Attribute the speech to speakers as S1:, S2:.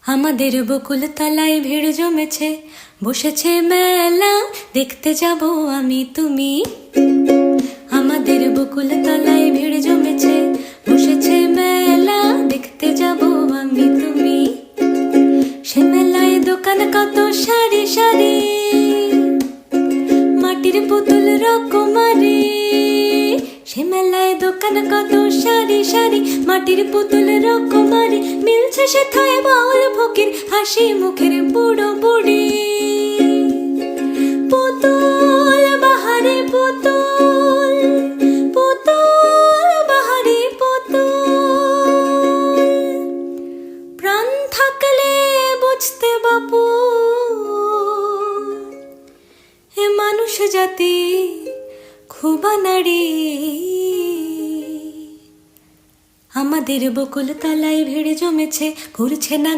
S1: আমাদের বকুল তলায় ভিড় জমেছে, বসেছে মেলা, দেখতে যাব আমি তুমি। আমাদের বকুল তলায় ভিড় জমেছে, বসেছে মেলা, দেখতে যাব আমি তুমি। সে মেলায় দোকান কত সারি সারি, মাটির পুতুল রকমারি। সে মেলায় দোকান কত সারি সারি, মাটির পুতুল রকমারি। মিলছে সেথায় বাউল ফকির, হাসি মুখের বুড়ো বুড়ি। পুতুল বাহারি পুতুল, পুতুল বাহারি পুতুল। প্রাণ থাকলে বুঝতে বাপু, এ মানুষ জাতি খুব নারী। আমাদের বকুল তলায় ভিড় জমেছে, ঘুরছে না